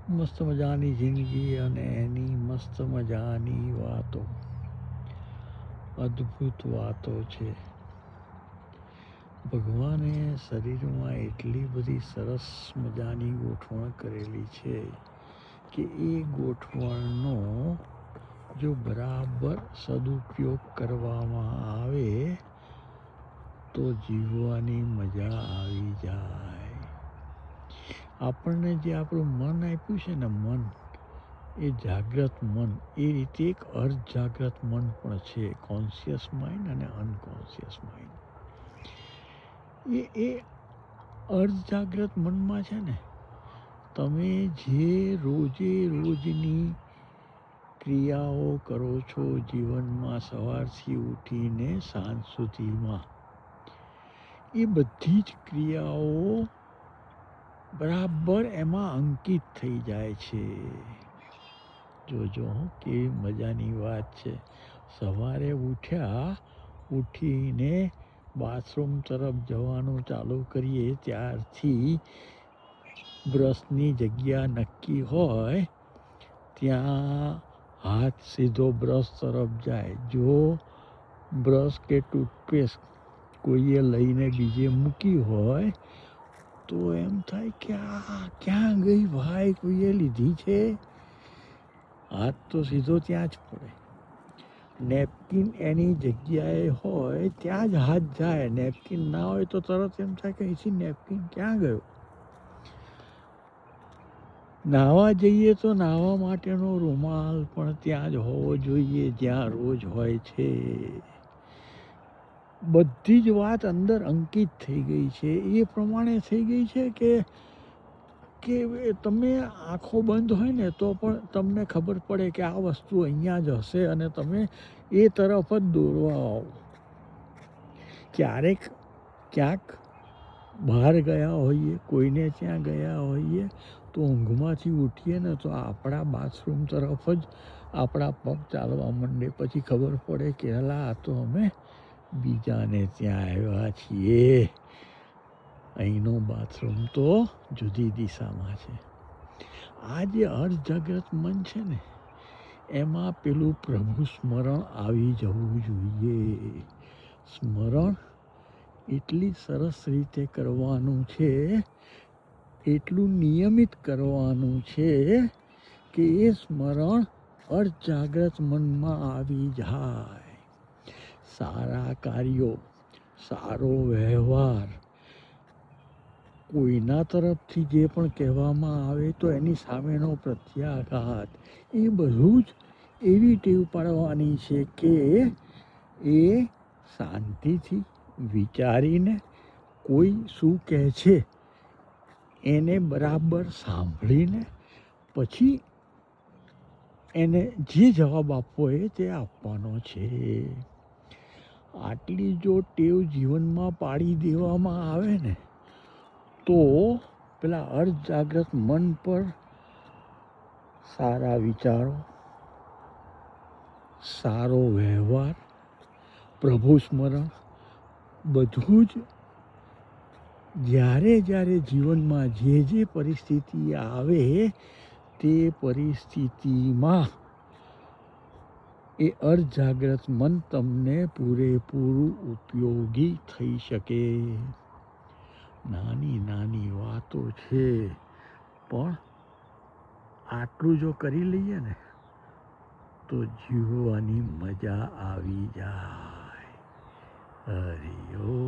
મસ્ત મજાની જિંદગી અને એની મસ્ત મજાની વાતો, અદ્ભુત વાતો છે. ભગવાને શરીરમાં એટલી બધી સરસ મજાની ગોઠવણ કરેલી છે કે એ ગોઠવણનો જો બરાબર સદુપયોગ કરવામાં આવે તો જીવવાની મજા આવી જાય. આપણને જે આપણું મન આપ્યું છે ને, મન એ જાગ્રત મન, એ રીતે એક અર્ધ જાગ્રત મન પણ છે. કોન્શિયસ માઇન્ડ અને અનકોન્શિયસ માઇન્ડ. એ અર્ધ જાગ્રત મનમાં છે ને, તમે જે રોજે રોજની ક્રિયાઓ કરો છો જીવનમાં, સવારથી ઉઠીને સાંજ સુધીમાં, એ બધી જ ક્રિયાઓ બરાબર એમાં અંકિત થઈ જાય છે. જોજો કેવી મજાની વાત છે. સવારે ઉઠીને બાથરૂમ તરફ જવાનું ચાલુ કરીએ ત્યારથી બ્રશની જગ્યા નક્કી હોય ત્યાં હાથ સીધો બ્રશ તરફ જાય. જો બ્રશ કે ટૂથપેસ્ટ કોઈએ લઈને બીજે મૂકી હોય તો એમ થાય કે આ ક્યાં ગઈ ભાઈ, કોઈએ લીધી છે? હાથ તો સીધો ત્યાં જ પડે. નેપકિન એની જગ્યાએ હોય ત્યાં જ હાથ જાય. નેપકિન ના હોય તો તરત એમ થાય કે અહીંથી નેપકિન ક્યાં ગયો? નાહવા જઈએ તો નાહવા માટેનો રૂમાલ પણ ત્યાં જ હોવો જોઈએ જ્યાં રોજ હોય છે. બધી જ વાત અંદર અંકિત થઈ ગઈ છે. એ પ્રમાણે થઈ ગઈ છે કે તમે આંખો બંધ હોય ને તો પણ તમને ખબર પડે કે આ વસ્તુ અહીંયા જ હશે અને તમે એ તરફ જ દોરવા આવો. ક્યાંક બહાર ગયા હોઈએ, કોઈને ત્યાં ગયા હોઈએ તો ઊંઘમાંથી ઉઠીએ ને તો આપણા બાથરૂમ તરફ જ આપણા પગ ચાલવા માંડે. પછી ખબર પડે કે અલા આ તો અમે બીજાને ત્યાં આવ્યા છીએ, અહીંનો બાથરૂમ તો જુદી દિશામાં છે. આ જે અર્ધ જાગ્રત મન છે ને, એમાં પેલું પ્રભુ સ્મરણ આવી જવું જોઈએ. સ્મરણ એટલી સરસ રીતે કરવાનું છે, એટલું નિયમિત કરવાનું છે કે એ સ્મરણ અર્ધ જાગ્રત મનમાં આવી જાય. સારા કાર્યો, સારો વ્યવહાર, કોઈના તરફથી જે પણ કહેવામાં આવે તો એની સામેનો પ્રત્યાઘાત, એ બધું જ એવી ટેવ પાડવાની છે કે એ શાંતિથી વિચારીને કોઈ શું કહે છે એને બરાબર સાંભળીને પછી એને જે જવાબ આપવો હોય તે આપવાનો છે. આટલી જો ટેવ જીવનમાં પાડી દેવામાં આવે ને તો પેલા અર્ધ જાગ્રત મન પર સારા વિચારો, સારો વ્યવહાર, પ્રભુ સ્મરણ, બધું જ જ્યારે જીવનમાં જે પરિસ્થિતિ આવે તે પરિસ્થિતિમાં એ અર્ધ જાગ્રત મન તમને પૂરેપૂરું ઉપયોગી થઈ શકે. નાની નાની વાતો છે પણ આટલું જો કરી લઈએ ને તો જીવવાની મજા આવી જાય. હરિ ઓમ.